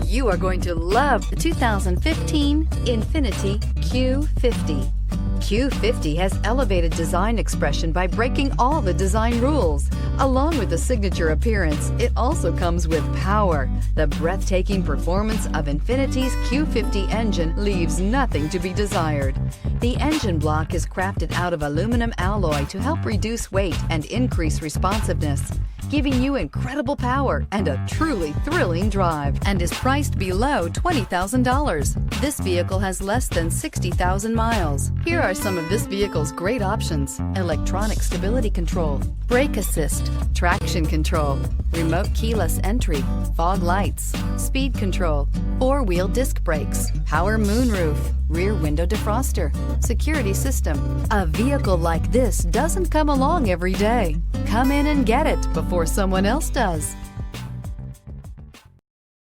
You are going to love the 2015 INFINITI Q50. Q50 has elevated design expression by breaking all the design rules. Along with the signature appearance, it also comes with power. The breathtaking performance of INFINITI's Q50 engine leaves nothing to be desired. The engine block is crafted out of aluminum alloy to help reduce weight and increase responsiveness, giving you incredible power and a truly thrilling drive, and is priced below $20,000. This vehicle has less than 60,000 miles. Here are some of this vehicle's great options: electronic stability control, brake assist, traction control, remote keyless entry, fog lights, speed control, four-wheel disc brakes, power moonroof, rear window defroster, security system. A vehicle like this doesn't come along every day. Come in and get it before someone else does.